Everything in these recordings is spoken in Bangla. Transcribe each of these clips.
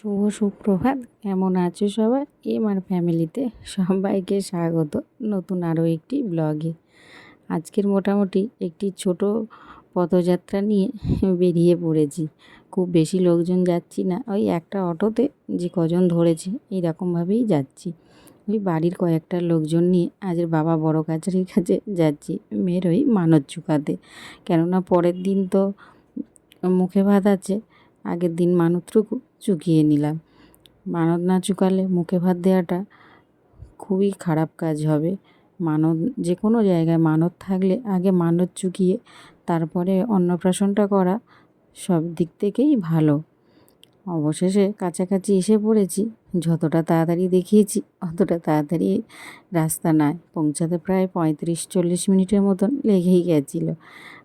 শুভ সুপ্রভাত। কেমন আছো সবাই? আমার ফ্যামিলিতে সবাইকে স্বাগত নতুন আরও একটি ব্লগে। আজকের মোটামুটি একটি ছোট পদযাত্রা নিয়ে বেরিয়ে পড়েছি। খুব বেশি লোকজন যাচ্ছি না, ওই একটা অটোতে যে কজন ধরেছে এইরকমভাবেই যাচ্ছি। ওই বাড়ির কয়েকটা লোকজন নিয়ে আজের বাবা বড় কাছারির কাছে যাচ্ছি, মেয়ের ওই মানত চুকাতে। কেননা পরের দিন তো মুখে ভাত আছে, আগের দিন মানতটুকু চুকিয়ে নিলাম। মানত না চুকালে মুখে ভাত দেওয়াটা খুবই খারাপ কাজ হবে। মানত যে কোনো জায়গায় মানত থাকলে আগে মানত চুকিয়ে তারপরে অন্নপ্রাশনটা করা সব দিক থেকেই ভালো। অবশেষে কাছাকাছি এসে পড়েছি। যতটা তাড়াতাড়ি দেখিয়েছি অতটা তাড়াতাড়ি রাস্তা নয়, পৌঁছাতে প্রায় 35-40 মিনিটের মতন লেগেই গেছিলো।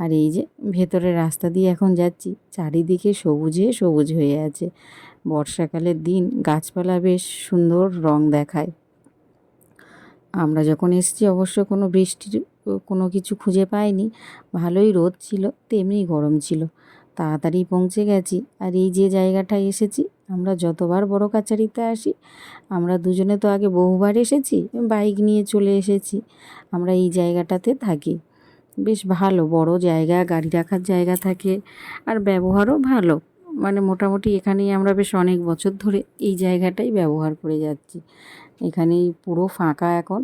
আর এই যে ভেতরের রাস্তা দিয়ে এখন যাচ্ছি, চারিদিকে সবুজে সবুজ হয়ে আছে। বর্ষাকালের দিন গাছপালা বেশ সুন্দর রং দেখায়। আমরা যখন এসেছি অবশ্য কোনো বৃষ্টির কোনো কিছু খুঁজে পাইনি, ভালোই রোদ ছিল, তেমনি গরম ছিল। তাড়াতাড়ি পৌঁছে গেছি। আর এই যে জায়গাটায় এসেছি, আমরা যতবার বড় কাছারিতে আসি, আমরা দুজনে তো আগে বহুবার এসেছি, বাইক নিয়ে চলে এসেছি। আমরা এই জায়গাটাতে থাকি। বেশ ভালো বড় জায়গা, গাড়ি রাখার জায়গা থাকে, আর ব্যবহারও ভালো। মানে মোটামুটি এখানেই আমরা বেশ অনেক বছর ধরে এই জায়গাটাই ব্যবহার করে যাচ্ছি। এখানেই পুরো ফাঁকা এখন।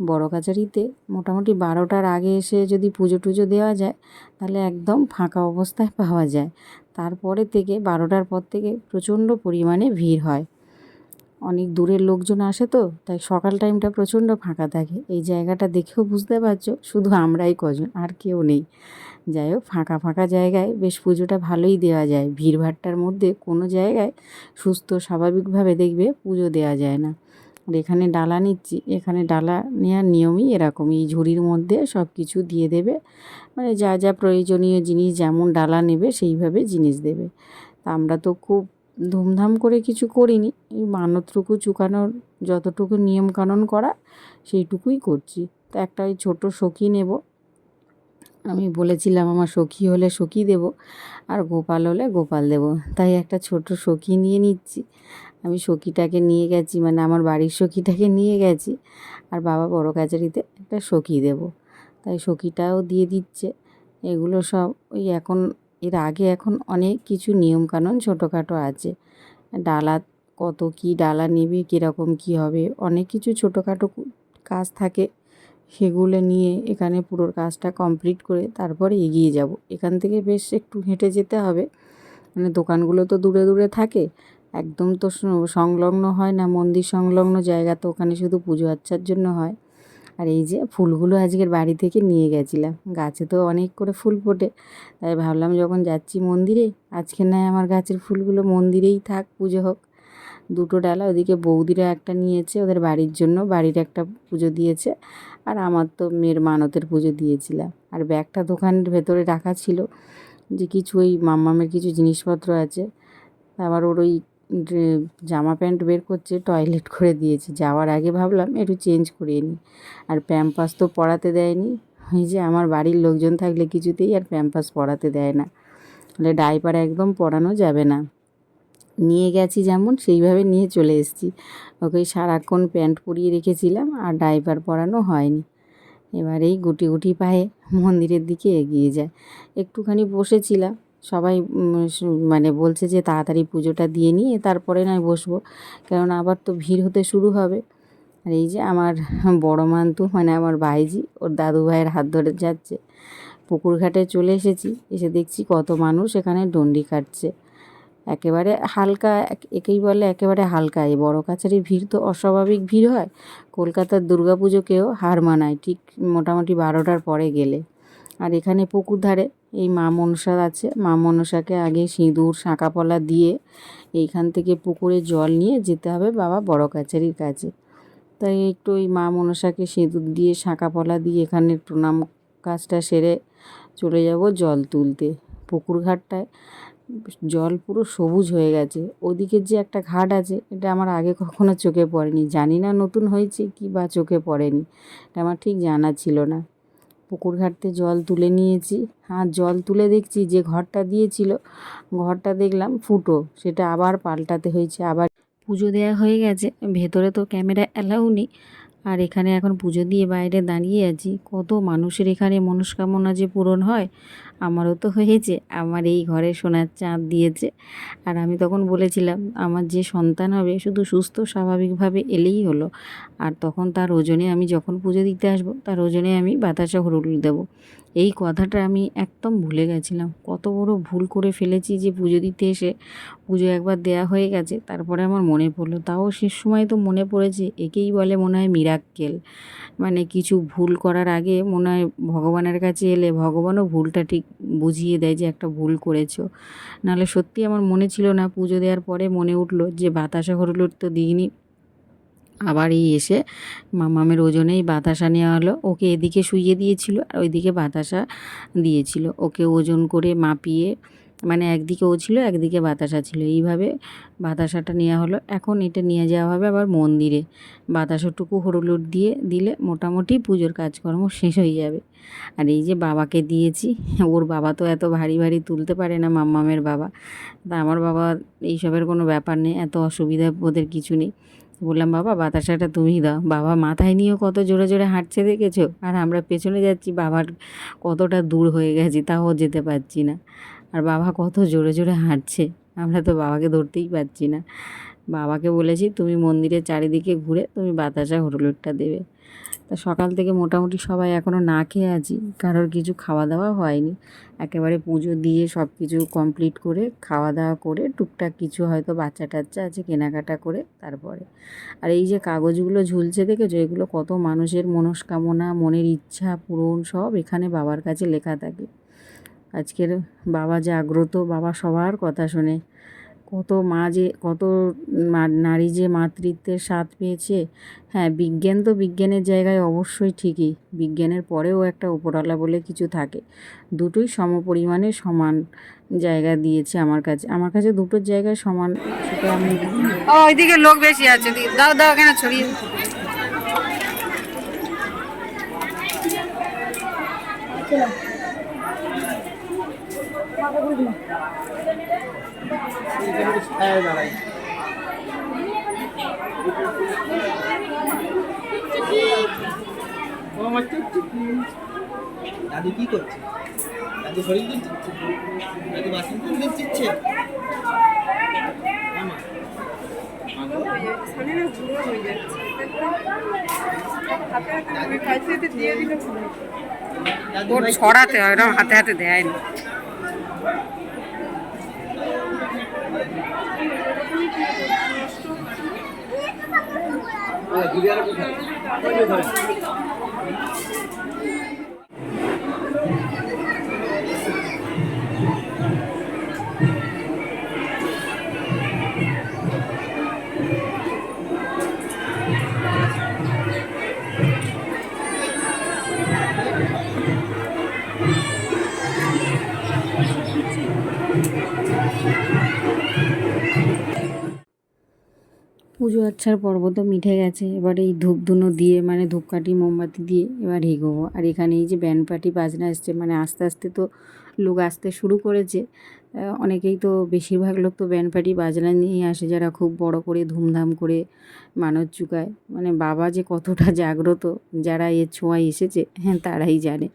বড় কাছারিতে মোটামুটি 12টার আগে এসে যদি পুজো টুজো দেওয়া যায় তাহলে একদম ফাঁকা অবস্থায় পাওয়া যায়। তারপরে থেকে 12টার পর থেকে প্রচণ্ড পরিমাণে ভিড় হয়। অনেক দূরের লোকজন আসে তো, তাই সকাল টাইমটা প্রচণ্ড ফাঁকা থাকে। এই জায়গাটা দেখেও বুঝতে পারছো শুধু আমরাই কজন, আর কেউ নেই। যাই হোক, ফাঁকা ফাঁকা জায়গায় বেশ পুজোটা ভালোই দেওয়া যায়। ভিড়ভাট্টার মধ্যে কোনো জায়গায় সুস্থ স্বাভাবিকভাবে দেখবে পুজো দেওয়া যায় না। আর এখানে ডালা নিচ্ছি, এখানে ডালা নেওয়ার নিয়মই এরকম, এই ঝুড়ির মধ্যে সব কিছু দিয়ে দেবে। মানে যা যা প্রয়োজনীয় জিনিস যেমন ডালা নেবে সেইভাবে জিনিস দেবে। তা আমরা তো খুব ধুমধাম করে কিছু করিনি, এই মানতটুকু চুকানোর যতটুকু নিয়মকানুন করা সেইটুকুই করছি। তো একটা ওই ছোটো সখী নেব, আমি বলেছিলাম আমার সখী হলে সখী দেব, আর গোপাল হলে গোপাল দেব, তাই একটা ছোট সখী নিয়ে নিচ্ছি। আমি সখীটাকে নিয়ে গেছি, মানে আমার বাড়ির সখীটাকে নিয়ে গেছি, আর বাবা বড় কাছারিতে একটা সখী দেব, তাই সখীটাও দিয়ে দিচ্ছে। এগুলো সব ওই এখন, এর আগে এখন অনেক কিছু নিয়মকানুন ছোটোখাটো আছে। ডালা কত কি ডালা নেবে, কীরকম কী হবে, অনেক কিছু ছোটোখাটো কাজ থাকে। সেগুলো নিয়ে এখানে পুরো কাজটা কমপ্লিট করে তারপরে এগিয়ে যাব। এখান থেকে বেশ একটু হেঁটে যেতে হবে, মানে দোকানগুলো তো দূরে দূরে থাকে, একদম তো সংলগ্ন হয় না, মন্দির সংলগ্ন জায়গা তো, ওখানে শুধু পুজো আচ্চার জন্য হয়। আর এই যে ফুলগুলো আজকের বাড়ি থেকে নিয়ে গেছিলাম, গাছে তো অনেক করে ফুল ফোটে, তাই ভাবলাম যখন যাচ্ছি মন্দিরে, আজকে নয় আমার গাছের ফুলগুলো মন্দিরেই থাক, পুজো হোক। দুটো ডালা ওদিকে বৌদিরা একটা নিয়েছে ওদের বাড়ির জন্য, বাড়ির একটা পুজো দিয়েছে, আর আমার তো মেয়ের মানতের পুজো দিয়েছিলাম। আর ব্যাগটা দোকানের ভেতরে রাখা ছিল, যে কিছু ওই মাম্মামের কিছু জিনিসপত্র আছে। আবার ওর ওই জামা প্যান্ট বের করছে, টয়লেট করে দিয়েছে, যাওয়ার আগে ভাবলাম একটু চেঞ্জ করিয়ে নিই। আর প্যাম্পাস তো পরাতে দেয়নি, ওই যে আমার বাড়ির লোকজন থাকলে কিছুতেই আর প্যাম্পাস পরাতে দেয় না, তাহলে ডাইপার একদম পরানো যাবে না। নিয়ে গেছি যেমন সেইভাবে নিয়ে চলে এসেছি। ওকে সারাক্ষণ প্যান্ট পরিয়ে রেখেছিলাম আর ডাইপার পরানো হয়নি। এবার এই গুটি গুটি পায়ে মন্দিরের দিকে এগিয়ে যায়। একটুখানি বসেছিলাম, সবাই মানে বলছে যে তাড়াতাড়ি পুজোটা দিয়ে নিয়ে তারপরে নয় বসবো, কেননা আবার তো ভিড় হতে শুরু হবে। আর এই যে আমার বড় মান্তু, মানে আমার ভাইজি, ওর দাদু ভাইয়ের হাত ধরে যাচ্ছে। পুকুর ঘাটে চলে এসেছি, এসে দেখছি কত মানুষ এখানে ডন্ডি কাটছে। একেবারে হালকা, একেই বলে একেবারে হালকা। এই বড় কাছারির ভিড় তো অস্বাভাবিক ভিড় হয়, কলকাতার দুর্গাপুজোকেও হার মানায় ঠিক মোটামুটি 12টার পরে গেলে। আর এখানে পুকুর ধারে এই মা মনসা আছে, মা মনসাকে আগে সিঁদুর শাঁকাপলা দিয়ে এইখান থেকে পুকুরে জল নিয়ে যেতে হবে বাবা বড় কাছারির কাছে। তাই একটু ওই মা মনসাকে সিঁদুর দিয়ে শাঁকাপলা দিয়ে এখানে প্রণাম কাজটা সেরে চলে যাব জল তুলতে। পুকুর ঘাটটায় জল পুরো সবুজ হয়ে গেছে। ওদিকের যে একটা ঘাট আছে, এটা আমার আগে কখনো চোখে পড়েনি, জানি না নতুন হয়েছে কি বা চোখে পড়েনি, এটা আমার ঠিক জানা ছিল না। পুকুর ঘাটতে জল তুলে নিয়েছি। আর জল তুলে দেখছি যে ঘরটা দিয়েছিল, ঘরটা দেখলাম ফুটো, সেটা আবার পাল্টাতে হয়েছে। আবার পুজো দেওয়া হয়ে গেছে, ভেতরে তো ক্যামেরা অ্যালাউ নেই। আর এখানে এখন পুজো দিয়ে বাইরে দাঁড়িয়ে আছি। কত মানুষের এখানে মনস্কামনা যে পূরণ হয়, আমারও তো হয়েছে। আমার এই ঘরে সোনার চাঁদ দিয়েছে। আর আমি তখন বলেছিলাম আমার যে সন্তান হবে শুধু সুস্থ স্বাভাবিকভাবে এলেই হলো। আর তখন তার ওজনে আমি যখন পুজো দিতে আসবো তার ওজনে আমি বাতাসা হরুল দেবো। এই কথাটা আমি একদম ভুলে গেছিলাম। কত বড় ভুল করে ফেলেছি যে পুজো দিতে এসে, পুজো একবার দেয়া হয়ে গেছে তারপরে আমার মনে পড়লো। তাও শেষ সময় তো মনে পড়েছে। একেই বলে মনে হয় মিরাক্কেল। মানে কিছু ভুল করার আগে মনে হয় ভগবানের কাছে এলে ভগবানও ভুলটা ঠিক বুঝিয়ে দেয় যে একটা ভুল করেছো। নাহলে সত্যি আমার মনে ছিল না। পুজো দেওয়ার পরে মনে উঠলো যে বাতাসা হরুলুর তো দিইনি। আবার এই এসে মামামের ওজনেই বাতাসা নেওয়া হলো। ওকে এদিকে শুইয়ে দিয়েছিল আর ওইদিকে বাতাসা দিয়েছিল। ওকে ওজন করে মাপিয়ে, মানে একদিকে ও ছিল একদিকে বাতাসা ছিল, এইভাবে বাতাসাটা নেওয়া হলো। এখন এটা নিয়ে যাওয়া হবে আবার মন্দিরে। বাতাসাটুকু হরুলুট দিয়ে দিলে মোটামুটি পুজোর কাজকর্ম শেষ হয়ে যাবে। আর এই যে বাবাকে দিয়েছি, ওর বাবা তো এত ভারী ভারী তুলতে পারে না, মাম্মামের বাবা। তা আমার বাবা এইসবের কোনো ব্যাপার নেই, এত অসুবিধা ওদের কিছু নেই। বললাম বাবা বাতাসাটা তুমিই দাও। বাবা মাথায় নিয়েও কত জোরে জোরে হাঁটছে দেখেছো। আর আমরা পেছনে যাচ্ছি, বাবার কতটা দূর হয়ে গেছি তাও যেতে পারছি না। আর বাবা কত জোরে জোরে হাঁটছে, আমরা তো বাবাকে ধরতেই পারছি না। বাবাকে বলেছি তুমি মন্দিরের চারিদিকে ঘুরে তুমি বাতাসা হরুলুটটা দেবে। তা সকাল থেকে মোটামুটি সবাই এখনও না খেয়ে আছি, কারোর কিছু খাওয়া দাওয়া হয়নি। একেবারে পুজো দিয়ে সব কিছু কমপ্লিট করে খাওয়া দাওয়া করে টুকটাক কিছু হয়তো বাচ্চা টাচ্চা আছে কেনাকাটা করে তারপরে। আর এই যে কাগজগুলো ঝুলছে দেখেছো, এগুলো কত মানুষের মনস্কামনা মনের ইচ্ছা পূরণ সব এখানে বাবার কাছে লেখা থাকে। আজকের বাবা জাগ্রত, বাবা সবার কথা শোনে। কত মা যে কত নারী যে মাতৃত্বের স্বাদ পেয়েছে। হ্যাঁ, বিজ্ঞান তো বিজ্ঞানের জায়গায় অবশ্যই ঠিকই, বিজ্ঞানের পরেও একটা উপরওয়ালা বলে কিছু থাকে। দুটোই সমপরিমাণে সমান জায়গা দিয়েছে আমার কাছে। আমার কাছে দুটোর জায়গায় সমান, সেটা আমি ওইদিকে লোক বেশি আছে, দাও দাও কেন ছড়িয়ে। দাদু কি করছে? দাদু শরীর দিচ্ছে, দাদু বাসন দিচ্ছে। ছড়াতে হয়, ওরকম হাতে হাতে দেয় না। পুজো আচ্ছার পর্ব তো মিটে গেছে। এবার এই ধূপধুনো দিয়ে, মানে ধূপকাঠি মোমবাতি দিয়ে এবার এগোবো। আর এখানে এই যে ব্যান্ড পার্টি বাজনা আসছে, মানে আস্তে আস্তে তো লোক আসতে শুরু করেছে। অনেকেই তো, বেশিরভাগ লোক তো ব্যান্ড পার্টি বাজনা নিয়েই আসে, যারা খুব বড় করে ধুমধাম করে মানত চুকায়। মানে বাবা যে কতটা জাগ্রত, যারা এর ছোঁয়ায় এসেছে হ্যাঁ তারাই জানে।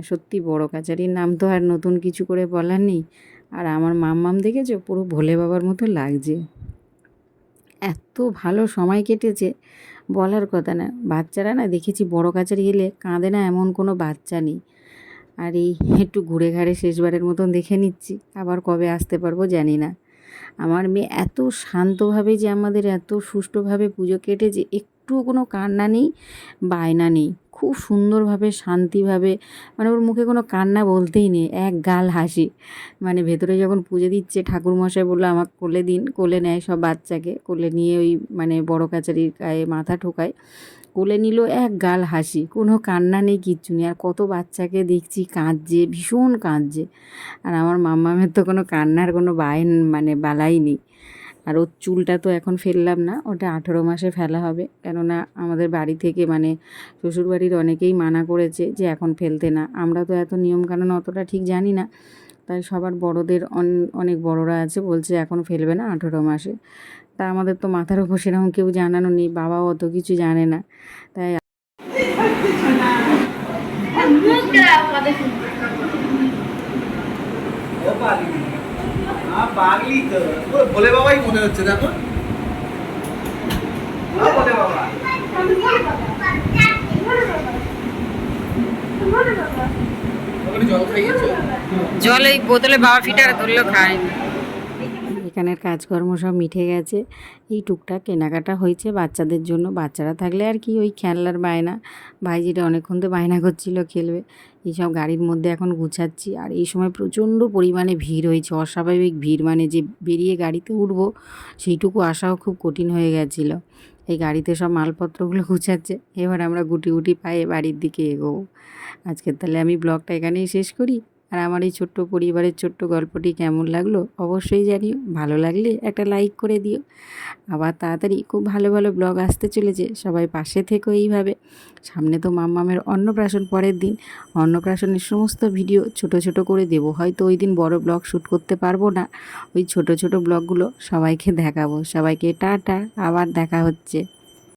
সত্যি বড় কাচারির নাম তো আর নতুন কিছু করে বলার নেই। আর আমার মাম্মাম দেখেছো, পুরো ভোলে বাবার মতো লাগছে। এত ভালো সময় কেটেছে বলার কথা না। বাচ্চারা না, দেখেছি বড় কাচারি এলে কাঁদে না এমন কোনো বাচ্চা নেই। আর এই একটু ঘুরে ঘাড়ে শেষবারের মতন দেখে নিচ্ছি, আবার কবে আসতে পারবো জানি না। আমার মেয়ে এত শান্তভাবে যে আমাদের এত সুষ্ঠুভাবে পুজো কেটেছে, একটুও কোনো কান্না নেই, বায়না নেই। খুব সুন্দরভাবে শান্তিভাবে, মানে ওর মুখে কোনো কান্না বলতেই নেই, এক গাল হাসি। মানে ভেতরে যখন পুজো দিচ্ছে ঠাকুরমশাই বললো আমাকে কোলে দিন, কোলে নেয় সব বাচ্চাকে, কোলে নিয়ে ওই মানে বড় কাচারির গায়ে মাথা ঠোকায়, কোলে নিল, এক গাল হাসি, কোনো কান্না নেই, কিচ্ছু নেই। আর কত বাচ্চাকে দেখছি কাঁদছে, ভীষণ কাঁদছে। আর আমার মাম্মামের তো কোনো কান্নার কোনো মানে বালাই নেই। আর ওর চুলটা তো এখন ফেললাম না, ওটা 18 মাসে ফেলা হবে, কেননা আমাদের বাড়ি থেকে মানে শ্বশুরবাড়ির অনেকেই মানা করেছে যে এখন ফেলতে না। আমরা তো এত নিয়মকানুন অতটা ঠিক জানি না, তাই সবার বড়দের অনেক বড়রা আছে বলছে এখন ফেলবে না 18 মাসে। তা আমাদের তো মাথার উপর সেরকম কেউ জানানো নেই, বাবাও অত কিছু জানে না, তাই ও পাগলি, পাগলি তো পুরো ভোলে বাবাই মনে হচ্ছে, দেখো ভোলে বাবা। ওখানে জল খাইয়েছো? জল এই বোতলে বাবা ফিটার ধরলেও খায়। এখানের কাজকর্ম সব মিটে গেছে, এই টুকটাক কেনাকাটা হয়েছে বাচ্চাদের জন্য। বাচ্চারা থাকলে আর কি ওই খেলনার বায়না, ভাইজিটা অনেকক্ষণ তো বায়না করছিল খেলবে, এইসব গাড়ির মধ্যে এখন গুছাচ্ছি। আর এই সময় প্রচণ্ড পরিমাণে ভিড় হয়েছে, অস্বাভাবিক ভিড়, মানে যে বেরিয়ে গাড়িতে উঠবো সেইটুকু আসাও খুব কঠিন হয়ে গেছিলো। এই গাড়িতে সব মালপত্রগুলো গুছাচ্ছে, এবার আমরা গুটি গুটি পায়ে বাড়ির দিকে এগোবো। আজকের তাহলে আমি ব্লগটা এখানেই শেষ করি। আর আমার এই ছোট্ট পরিবারের ছোট্ট গল্পটি কেমন লাগলো অবশ্যই জানিও, ভালো লাগলে একটা লাইক করে দিও। আবার তাড়াতাড়ি খুব ভালো ভালো ব্লগ আসতে চলেছে, সবাই পাশে থেকো এইভাবে। সামনে তো মাম্মামের অন্নপ্রাশন পরের দিন, অন্নপ্রাশনের সমস্ত ভিডিও ছোট ছোট করে দেবো, হয়তো ওই দিন বড় ব্লগ শ্যুট করতে পারবো না, ওই ছোট ছোট ব্লগগুলো সবাইকে দেখাবো। সবাইকে টাটা, আবার দেখা হচ্ছে।